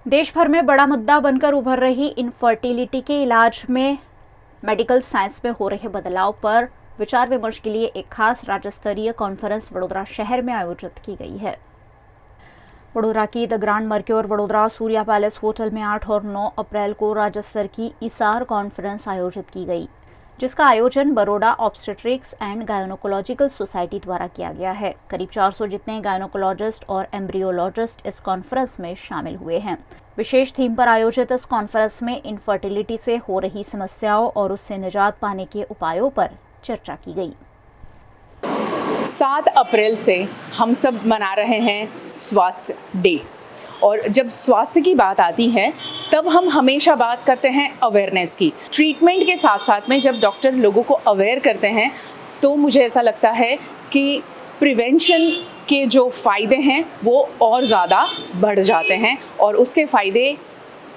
देश भर में बड़ा मुद्दा बनकर उभर रही इनफर्टिलिटी के इलाज में मेडिकल साइंस में हो रहे बदलाव पर विचार विमर्श के लिए एक खास राज्य स्तरीय कॉन्फ्रेंस वडोदरा शहर में आयोजित की गई है। वडोदरा की the grand Mercure Vadodara Surya palace hotel में 8 और 9 अप्रैल को राज्य स्तर की इसार कॉन्फ्रेंस आयोजित की गई, जिसका आयोजन Baroda obstetrics and gynaecological society द्वारा किया गया है। करीब 400 जितने गायनोकोलॉजिस्ट और एम्ब्रियोलॉजिस्ट इस कॉन्फ्रेंस में शामिल हुए हैं। विशेष थीम पर आयोजित इस कॉन्फ्रेंस में इनफर्टिलिटी से हो रही समस्याओं और उससे निजात पाने के उपायों पर चर्चा की गई। 7 अप्रैल से हम सब मना रहे हैं स्वास्थ्य डे, और जब स्वास्थ्य की बात आती है तब हम हमेशा बात करते हैं अवेयरनेस की। ट्रीटमेंट के साथ साथ में जब डॉक्टर लोगों को अवेयर करते हैं तो मुझे ऐसा लगता है कि प्रिवेंशन के जो फ़ायदे हैं वो और ज़्यादा बढ़ जाते हैं और उसके फ़ायदे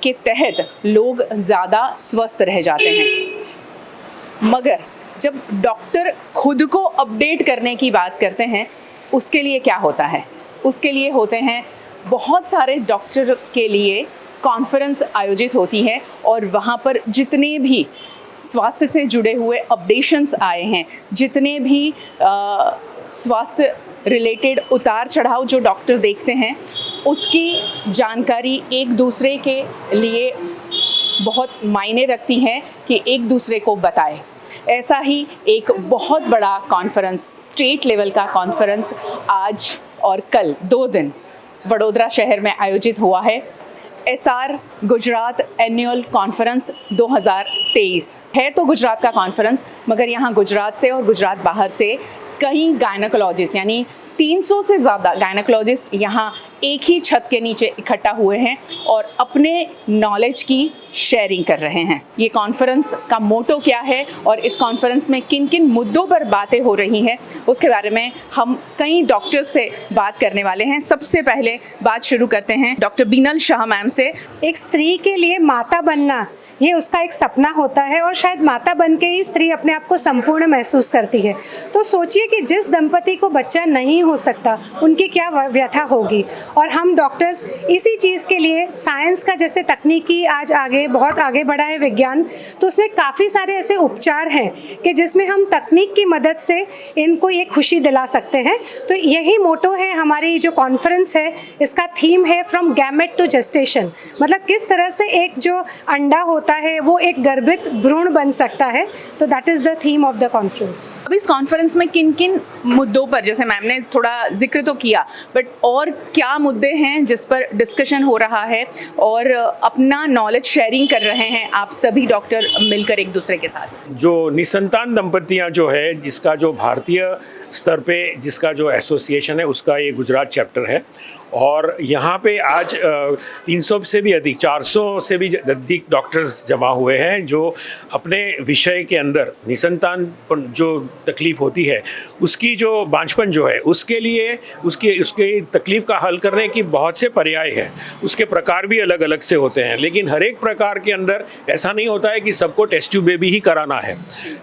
के तहत लोग ज़्यादा स्वस्थ रह जाते हैं। मगर जब डॉक्टर खुद को अपडेट करने की बात करते हैं, उसके लिए क्या होता है? उसके लिए होते हैं बहुत सारे डॉक्टर के लिए कॉन्फ्रेंस आयोजित होती है और वहाँ पर जितने भी स्वास्थ्य से जुड़े हुए अपडेशंस आए हैं, जितने भी स्वास्थ्य रिलेटेड उतार चढ़ाव जो डॉक्टर देखते हैं, उसकी जानकारी एक दूसरे के लिए बहुत मायने रखती है कि एक दूसरे को बताए। ऐसा ही एक बहुत बड़ा कॉन्फ्रेंस, स्टेट लेवल का कॉन्फ्रेंस आज और कल 2 दिन वडोदरा शहर में आयोजित हुआ है। एसआर गुजरात एनुअल कॉन्फ्रेंस 2023 है। तो गुजरात का कॉन्फ्रेंस, मगर यहाँ गुजरात से और गुजरात बाहर से कई गायनोकोलॉजिस्ट यानी 300 से ज़्यादा गायनोकोलॉजिस्ट यहाँ एक ही छत के नीचे इकट्ठा हुए हैं और अपने नॉलेज की शेयरिंग कर रहे हैं। ये कॉन्फ्रेंस का मोटो क्या है और इस कॉन्फ्रेंस में किन किन मुद्दों पर बातें हो रही हैं, उसके बारे में हम कई डॉक्टर से बात करने वाले हैं। सबसे पहले बात शुरू करते हैं डॉक्टर बीनल शाह मैम से। एक स्त्री के लिए माता बनना ये उसका एक सपना होता है और शायद माता बन के ही स्त्री अपने आप को संपूर्ण महसूस करती है। तो सोचिए कि जिस दंपति को बच्चा नहीं हो सकता उनकी क्या व्यथा होगी। और हम डॉक्टर्स इसी चीज़ के लिए साइंस का, जैसे तकनीकी आज बहुत आगे बढ़ा है विज्ञान, तो उसमें काफ़ी सारे ऐसे उपचार हैं कि जिसमें हम तकनीक की मदद से इनको ये खुशी दिला सकते हैं। तो यही मोटो है हमारी जो कॉन्फ्रेंस है। इसका थीम है फ्रॉम गैमेट टू जेस्टेशन, मतलब किस तरह से एक जो अंडा होता है वो एक गर्भित भ्रूण बन सकता है। तो that is the theme of the conference. अब इस कॉन्फ्रेंस में किन किन मुद्दों पर, जैसे मैम ने थोड़ा जिक्र तो किया, बट और क्या मुद्दे हैं जिस पर डिस्कशन हो रहा है और अपना नॉलेज शेयरिंग कर रहे हैं आप सभी डॉक्टर मिलकर एक दूसरे के साथ? जो निसंतान दंपतियां जो है, जिसका जो भारतीय स्तर पे जिसका जो एसोसिएशन है, उसका ये गुजरात चैप्टर है और यहाँ पे आज 300 से भी अधिक, 400 से भी अधिक डॉक्टर्स जमा हुए हैं जो अपने विषय के अंदर निसंतान जो तकलीफ़ होती है, उसकी जो बांझपन जो है, उसके लिए उसकी तकलीफ़ का हल करने की बहुत से पर्याय हैं। उसके प्रकार भी अलग अलग से होते हैं, लेकिन हर एक प्रकार के अंदर ऐसा नहीं होता है कि सबको टेस्ट ट्यूब बेबी ही कराना है।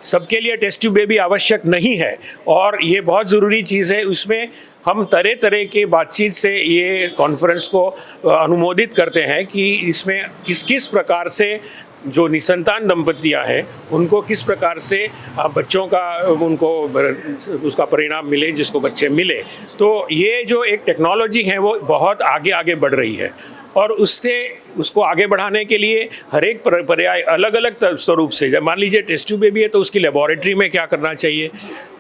सबके लिए टेस्ट ट्यूब बेबी आवश्यक नहीं है और ये बहुत ज़रूरी चीज़ है। उसमें हम तरह तरह के बातचीत से ये कॉन्फ्रेंस को अनुमोदित करते हैं कि इसमें किस किस प्रकार से जो निसंतान दंपतियां हैं उनको किस प्रकार से बच्चों का उनको उसका परिणाम मिले, जिसको बच्चे मिले। तो ये जो एक टेक्नोलॉजी है वो बहुत आगे आगे बढ़ रही है और उसको आगे बढ़ाने के लिए हर एक पर्याय अलग अलग स्वरूप से, जब मान लीजिए टेस्ट ट्यूब बेबी है तो उसकी लेबोरेटरी में क्या करना चाहिए,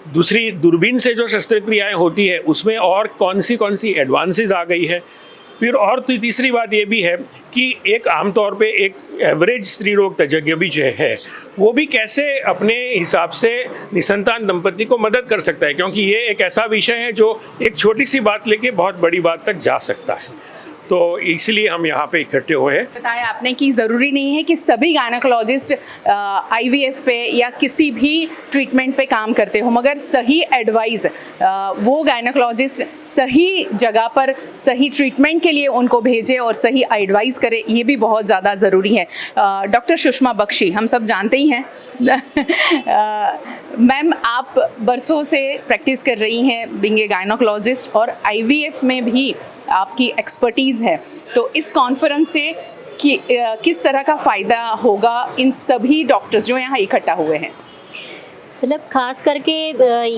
दूसरी दूरबीन से जो शस्त्रक्रियाएं होती है उसमें और कौन सी एडवांसेस आ गई है। फिर और तीसरी बात ये भी है कि एक आमतौर पे एक एवरेज स्त्री रोग तज्ञ भी जो है वो भी कैसे अपने हिसाब से निसंतान दंपति को मदद कर सकता है, क्योंकि ये एक ऐसा विषय है जो एक छोटी सी बात लेके बहुत बड़ी बात तक जा सकता है। तो इसलिए हम यहाँ पे इकट्ठे हुए हैं। बताया आपने कि ज़रूरी नहीं है कि सभी गायनोकोलॉजिस्ट आईवीएफ पे या किसी भी ट्रीटमेंट पे काम करते हो, मगर सही एडवाइस वो गायनोकोलॉजिस्ट सही जगह पर सही ट्रीटमेंट के लिए उनको भेजे और सही एडवाइस करे, ये भी बहुत ज़्यादा ज़रूरी है। डॉक्टर सुषमा बख्शी हम सब जानते ही हैं। मैम, आप बरसों से प्रैक्टिस कर रही हैं बीइंग ए गायनोकोलॉजिस्ट और आईवीएफ में भी आपकी एक्सपर्टीज़ है, तो इस कॉन्फ्रेंस से किस तरह का फ़ायदा होगा इन सभी डॉक्टर्स जो यहाँ इकट्ठा हुए हैं? मतलब ख़ास करके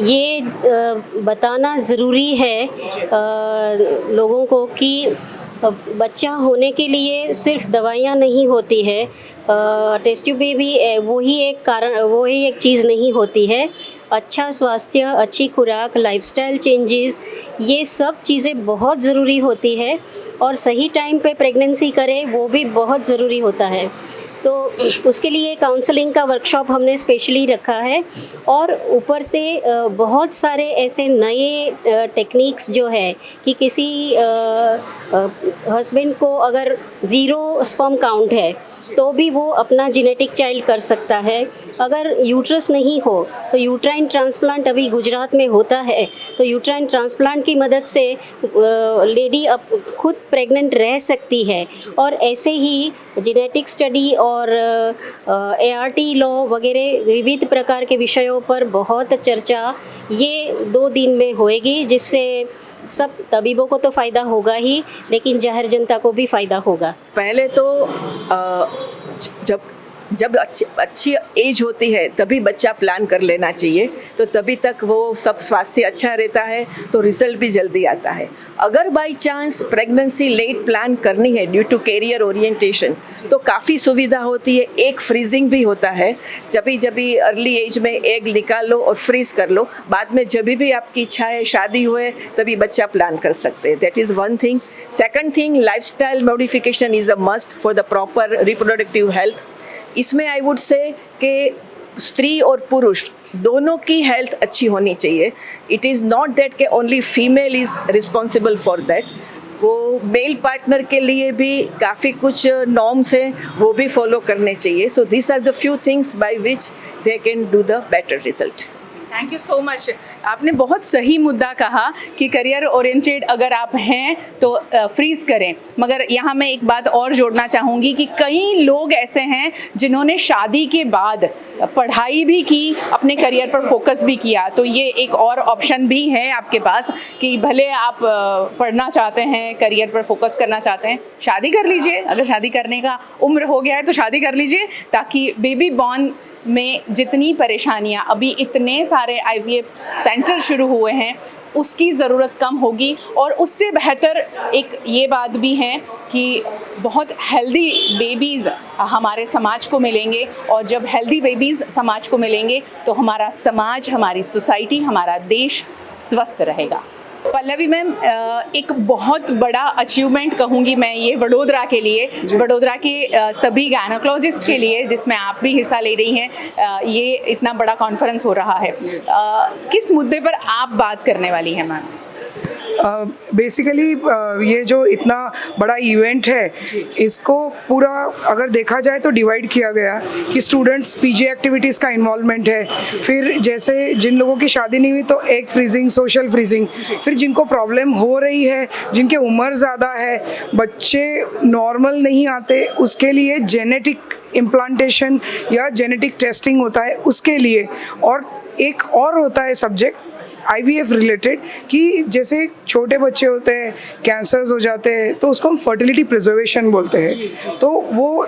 ये बताना ज़रूरी है लोगों को कि बच्चा होने के लिए सिर्फ दवाइयाँ नहीं होती है, टेस्ट ट्यूब बेबी वही एक चीज़ नहीं होती है। अच्छा स्वास्थ्य, अच्छी खुराक, लाइफस्टाइल चेंजेस, ये सब चीज़ें बहुत ज़रूरी होती है और सही टाइम पे प्रेगनेंसी करें वो भी बहुत ज़रूरी होता है। तो उसके लिए काउंसलिंग का वर्कशॉप हमने स्पेशली रखा है और ऊपर से बहुत सारे ऐसे नए टेक्निक्स जो है कि किसी हस्बैंड को अगर 0 स्पर्म काउंट है तो भी वो अपना जेनेटिक चाइल्ड कर सकता है। अगर यूट्रस नहीं हो तो यूट्राइन ट्रांसप्लांट अभी गुजरात में होता है, तो यूट्राइन ट्रांसप्लांट की मदद से लेडी अब खुद प्रेग्नेंट रह सकती है। और ऐसे ही जेनेटिक स्टडी और ART लॉ वगैरह विविध प्रकार के विषयों पर बहुत चर्चा ये 2 दिन में होएगी, जिससे सब तबीबों को तो फ़ायदा होगा ही, लेकिन जाहिर जनता को भी फ़ायदा होगा। पहले तो जब अच्छी एज होती है तभी बच्चा प्लान कर लेना चाहिए, तो तभी तक वो सब स्वास्थ्य अच्छा रहता है, तो रिजल्ट भी जल्दी आता है। अगर by chance pregnancy late plan करनी है ड्यू टू कैरियर ओरिएंटेशन, तो काफ़ी सुविधा होती है। एक फ्रीजिंग भी होता है, जब अर्ली एज में एग निकाल लो और फ्रीज कर लो, बाद में जब भी आपकी इच्छा है, शादी हुए, तभी बच्चा प्लान कर सकते हैं। That is one thing. Second thing, lifestyle modification is a must for the proper reproductive health. इसमें आई वुड से कि स्त्री और पुरुष दोनों की हेल्थ अच्छी होनी चाहिए। इट इज़ नॉट दैट कि only female is responsible for that. वो मेल पार्टनर के लिए भी काफ़ी कुछ नॉर्म्स हैं, वो भी फॉलो करने चाहिए। So this are the few things by which they can do the better result. Thank you so much. आपने बहुत सही मुद्दा कहा कि करियर ओरिएंटेड अगर आप हैं तो फ्रीज करें, मगर यहाँ मैं एक बात और जोड़ना चाहूँगी कि कई लोग ऐसे हैं जिन्होंने शादी के बाद पढ़ाई भी की, अपने करियर पर फोकस भी किया। तो ये एक और ऑप्शन भी है आपके पास कि भले आप पढ़ना चाहते हैं, करियर पर फोकस करना चाहते हैं, शादी कर लीजिए। अगर शादी करने का उम्र हो गया है तो शादी कर लीजिए, ताकि बेबी बॉर्न में जितनी परेशानियां, अभी इतने सारे IVF सेंटर शुरू हुए हैं, उसकी ज़रूरत कम होगी। और उससे बेहतर एक ये बात भी है कि बहुत हेल्दी बेबीज़ हमारे समाज को मिलेंगे, और जब हेल्दी बेबीज़ समाज को मिलेंगे तो हमारा समाज, हमारी सोसाइटी, हमारा देश स्वस्थ रहेगा। पल्लवी मैम, एक बहुत बड़ा अचीवमेंट कहूँगी मैं ये वडोदरा के लिए, वडोदरा के सभी गायनोकोलॉजिस्ट के लिए, जिसमें आप भी हिस्सा ले रही हैं। ये इतना बड़ा कॉन्फ्रेंस हो रहा है, किस मुद्दे पर आप बात करने वाली हैं मैम? बेसिकली ये जो इतना बड़ा इवेंट है, इसको पूरा अगर देखा जाए तो डिवाइड किया गया कि स्टूडेंट्स PG एक्टिविटीज़ का इन्वॉल्वमेंट है, फिर जैसे जिन लोगों की शादी नहीं हुई तो एग फ्रीजिंग, सोशल फ्रीजिंग, फिर जिनको प्रॉब्लम हो रही है, जिनके उम्र ज़्यादा है, बच्चे नॉर्मल नहीं आते, उसके लिए जेनेटिक इम्प्लांटेशन या जेनेटिक टेस्टिंग होता है उसके लिए। और एक और होता है सब्जेक्ट IVF रिलेटेड, कि जैसे छोटे बच्चे होते हैं, कैंसर्स हो जाते हैं, तो उसको हम फर्टिलिटी प्रिजर्वेशन बोलते हैं। तो वो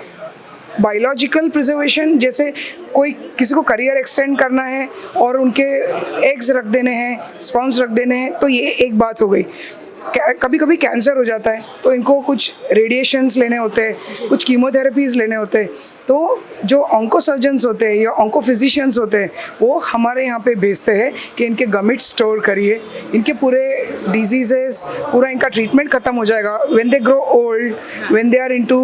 बायोलॉजिकल प्रिजर्वेशन, जैसे कोई किसी को करियर एक्सटेंड करना है और उनके एग्स रख देने हैं, स्पर्म्स रख देने हैं, तो ये एक बात हो गई। कभी कभी कैंसर हो जाता है तो इनको कुछ रेडिएशंस लेने होते हैं, कुछ कीमोथेरेपीज़ लेने होते हैं, तो जो ऑन्कोसर्जन्स होते हैं या ऑन्कोफिजिशियंस होते हैं वो हमारे यहाँ पे भेजते हैं कि इनके गमिट स्टोर करिए, इनके पूरे डिजीजेस, पूरा इनका ट्रीटमेंट ख़त्म हो जाएगा। When they grow old, when they are into,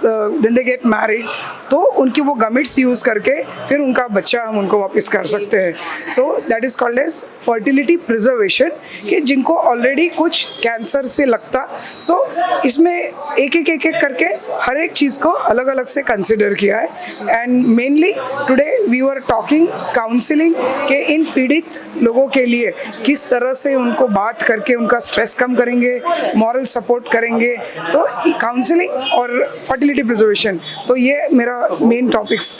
when they get married, तो उनकी वो गमिट्स यूज़ करके फिर उनका बच्चा हम उनको वापस कर सकते हैं। So that is called age fertility preservation, कि जिनको ऑलरेडी कुछ कैंसर से लगता, सो इसमें एक एक करके हर एक चीज़ को अलग अलग से कंसिडर किया है। And mainly today we were talking counselling के इन पीड़ित लोगों के लिए किस तरह से उनको बात करके उनका स्ट्रेस कम करेंगे, मॉरल सपोर्ट करेंगे, तो काउंसलिंग और फर्टिलिटी प्रिजर्वेशन, तो ये मेरा मेन टॉपिक्स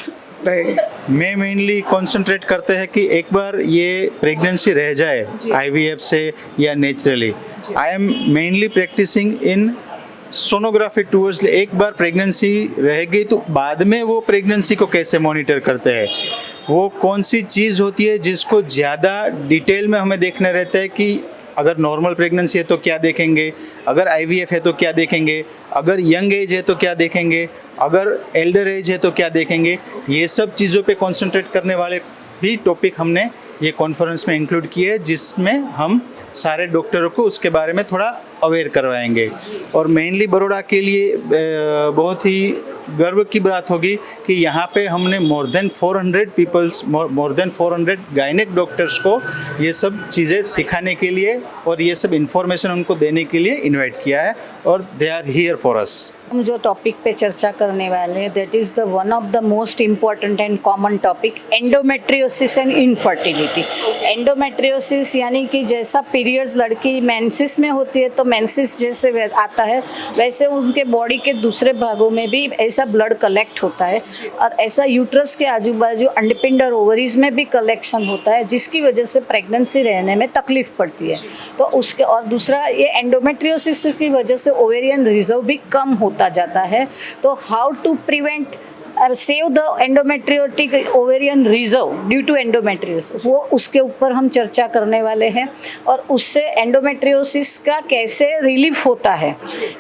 रहे। मैं मेनली कंसंट्रेट करते हैं कि एक बार ये प्रेगनेंसी रह जाए आईवीएफ से या naturally, I am mainly practising in sonography towards. एक बार प्रेगनेंसी रह गई तो बाद में वो प्रेगनेंसी को कैसे मॉनिटर करते हैं, वो कौन सी चीज़ होती है जिसको ज़्यादा डिटेल में हमें देखना रहता है कि अगर नॉर्मल प्रेगनेंसी है तो क्या देखेंगे, अगर आईवीएफ है तो क्या देखेंगे, अगर यंग एज है तो क्या देखेंगे, अगर एल्डर एज है तो क्या देखेंगे। ये सब चीज़ों पे कंसंट्रेट करने वाले भी टॉपिक हमने ये कॉन्फ्रेंस में इंक्लूड किए हैं, जिसमें हम सारे डॉक्टरों को उसके बारे में थोड़ा अवेयर करवाएंगे। और मेनली बड़ौदा के लिए बहुत ही गर्व की बात होगी कि यहाँ पे हमने मोर देन 400 गायनेक डॉक्टर्स को ये सब चीज़ें सिखाने के लिए और ये सब इंफॉर्मेशन उनको देने के लिए इनवाइट किया है, और they are here for us. हम जो टॉपिक पे चर्चा करने वाले हैं that is the one of the most important and common topic, endometriosis and infertility. Endometriosis यानी कि जैसा पीरियड्स लड़की मेंसेस में होती है तो मेंसेस जैसे आता है वैसे उनके बॉडी के दूसरे भागों में भी ऐसा ब्लड कलेक्ट होता है, और ऐसा यूट्रस के आजू बाजू अंडपिंड और ओवरीज में भी कलेक्शन होता है, जिसकी वजह से प्रेगनेंसी रहने में तकलीफ पड़ती है। तो उसके और दूसरा ये एंडोमेट्रियोसिस की वजह से ओवेरियन रिजर्व भी कम होता जाता है। तो how to prevent save the endometriotic ovarian reserve due to endometriosis, वो उसके ऊपर हम चर्चा करने वाले हैं। और उससे एंडोमेट्रियोसिस का कैसे रिलीफ होता है,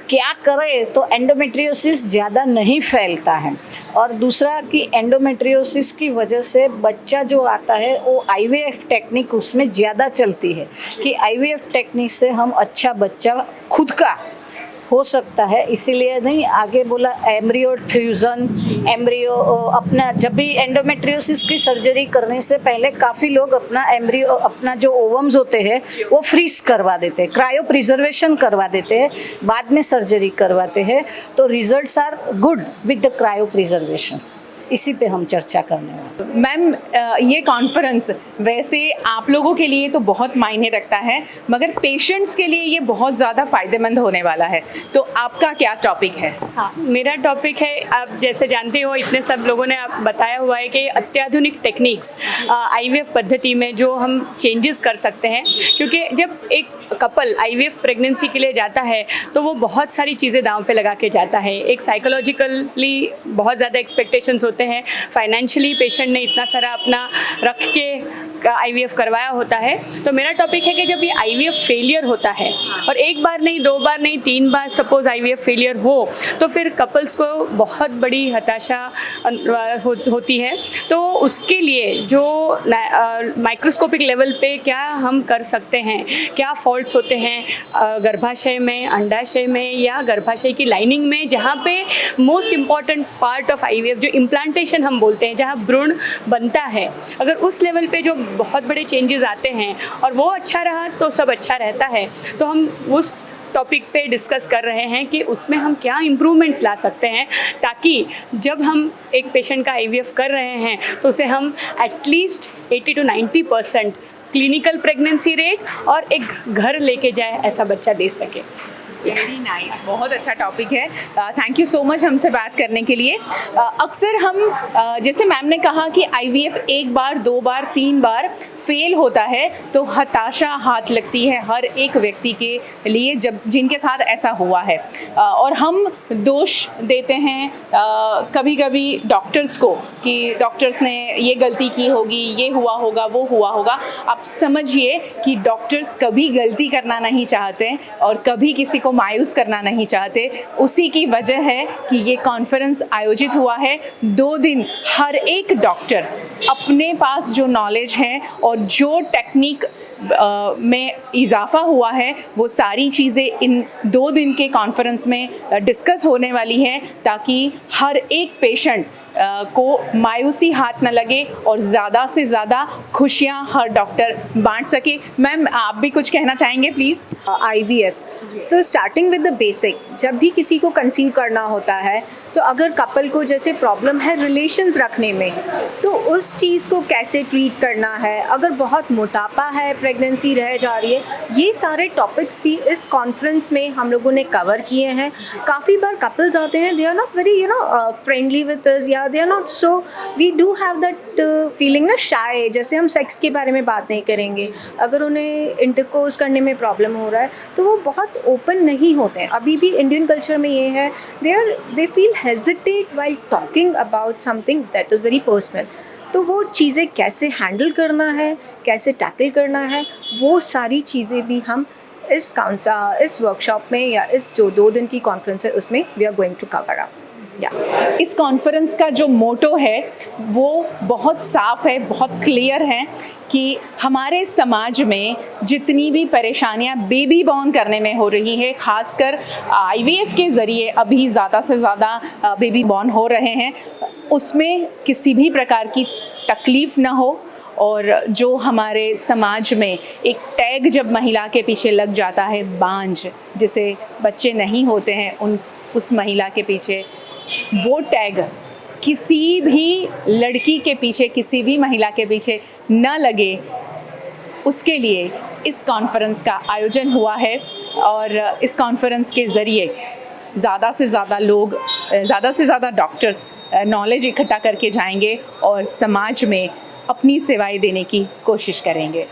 क्या करें तो एंडोमेट्रियोसिस ज़्यादा नहीं फैलता है। और दूसरा कि एंडोमेट्रियोसिस की वजह से बच्चा जो आता है वो आईवीएफ टेक्निक उसमें ज़्यादा चलती है कि आईवीएफ टेक्निक से हम अच्छा बच्चा खुद का हो सकता है। इसीलिए नहीं आगे बोला एम्ब्रियो फ्यूज़न, एम्ब्रियो अपना जब भी एंडोमेट्रियोसिस की सर्जरी करने से पहले काफ़ी लोग अपना एम्ब्रियो अपना जो ओवम्स होते हैं वो फ्रीज करवा देते हैं, क्रायो प्रिजर्वेशन करवा देते हैं, बाद में सर्जरी करवाते हैं। तो results are good with the cryopreservation. इसी पे हम चर्चा करने वाले। मैम ये कॉन्फ्रेंस वैसे आप लोगों के लिए तो बहुत मायने रखता है, मगर पेशेंट्स के लिए ये बहुत ज़्यादा फ़ायदेमंद होने वाला है। तो आपका क्या टॉपिक है? हाँ, मेरा टॉपिक है, आप जैसे जानते हो इतने सब लोगों ने आप बताया हुआ है कि अत्याधुनिक टेक्निक्स आईवीएफ पद्धति में जो हम चेंजेस कर सकते हैं। क्योंकि जब एक कपल आईवीएफ प्रेगनेंसी के लिए जाता है तो वो बहुत सारी चीज़ें दांव पे लगा के जाता है। एक साइकोलॉजिकली बहुत ज़्यादा एक्सपेक्टेशंस होते हैं, फाइनेंशियली पेशेंट ने इतना सारा अपना रख के आईवीएफ करवाया होता है। तो मेरा टॉपिक है कि जब ये आईवीएफ फेलियर होता है, और एक बार नहीं, 2 बार नहीं, 3 बार सपोज आईवीएफ फेलियर हो, तो फिर कपल्स को बहुत बड़ी हताशा होती है। तो उसके लिए जो माइक्रोस्कोपिक लेवल पे क्या हम कर सकते हैं, क्या फॉल्ट्स होते हैं गर्भाशय में, अंडाशय में या गर्भाशय की लाइनिंग में, जहाँ पे most important part of IVF जो इम्प्लांटेशन हम बोलते हैं, जहाँ भ्रूण बनता है, अगर उस लेवल पे जो बहुत बड़े चेंजेस आते हैं और वो अच्छा रहा तो सब अच्छा रहता है। तो हम उस टॉपिक पे डिस्कस कर रहे हैं कि उसमें हम क्या इम्प्रूवमेंट्स ला सकते हैं, ताकि जब हम एक पेशेंट का आईवीएफ कर रहे हैं तो उसे हम at least 80 to 90% clinical pregnancy rate और एक घर लेके जाए ऐसा बच्चा दे सके। वेरी नाइस, बहुत अच्छा टॉपिक है। थैंक यू सो मच हमसे बात करने के लिए। अक्सर हम जैसे मैम ने कहा कि आईवीएफ 1 बार 2 बार 3 बार फेल होता है तो हताशा हाथ लगती है हर एक व्यक्ति के लिए जब जिनके साथ ऐसा हुआ है, और हम दोष देते हैं कभी कभी डॉक्टर्स को कि डॉक्टर्स ने ये गलती की होगी, ये हुआ होगा, वो हुआ होगा। आप समझिए कि डॉक्टर्स कभी गलती करना नहीं चाहते और कभी किसी को मायूस करना नहीं चाहते। उसी की वजह है कि ये कॉन्फ्रेंस आयोजित हुआ है। 2 दिन हर एक डॉक्टर अपने पास जो नॉलेज है और जो टेक्निक में इजाफा हुआ है वो सारी चीज़ें इन 2 दिन के कॉन्फ्रेंस में डिस्कस होने वाली है, ताकि हर एक पेशेंट को मायूसी हाथ न लगे और ज़्यादा से ज़्यादा खुशियाँ हर डॉक्टर बांट सके। मैम आप भी कुछ कहना चाहेंगे please? IVF so starting with the basic, जब भी किसी को कंसीव करना होता है तो अगर कपल को जैसे प्रॉब्लम है रिलेशंस रखने में, तो उस चीज़ को कैसे ट्रीट करना है, अगर बहुत मोटापा है, प्रेगनेंसी रह जा रही है, ये सारे टॉपिक्स भी इस कॉन्फ्रेंस में हम लोगों ने कवर किए हैं। काफ़ी बार कपल्स आते हैं, they are not very friendly with us, या they are not so, we do have that feeling ना शाय, जैसे हम सेक्स के बारे में बात नहीं करेंगे। अगर उन्हें इंटरकोर्स करने में प्रॉब्लम हो रहा है तो वो बहुत ओपन नहीं होते हैं। अभी भी इंडियन कल्चर में ये है, they feel hesitate while talking about something that is very personal। तो वो चीज़ें कैसे हैंडल करना है, कैसे टैकल करना है, वो सारी चीज़ें भी हम इस वर्कशॉप में या इस जो 2 दिन की कॉन्फ्रेंस है उसमें we are going to cover up. इस कॉन्फ्रेंस का जो मोटो है वो बहुत साफ है, बहुत क्लियर है कि हमारे समाज में जितनी भी परेशानियां बेबी बॉर्न करने में हो रही है, खासकर IVF के ज़रिए अभी ज़्यादा से ज़्यादा बेबी बॉर्न हो रहे हैं, उसमें किसी भी प्रकार की तकलीफ़ ना हो। और जो हमारे समाज में एक टैग जब महिला के पीछे लग जाता है, बांझ, जिसे बच्चे नहीं होते हैं, उस महिला के पीछे वो टैग किसी भी लड़की के पीछे, किसी भी महिला के पीछे न लगे, उसके लिए इस कॉन्फ्रेंस का आयोजन हुआ है। और इस कॉन्फ्रेंस के ज़रिए ज़्यादा से ज़्यादा लोग, ज़्यादा से ज़्यादा डॉक्टर्स नॉलेज इकट्ठा करके जाएंगे और समाज में अपनी सेवाएं देने की कोशिश करेंगे।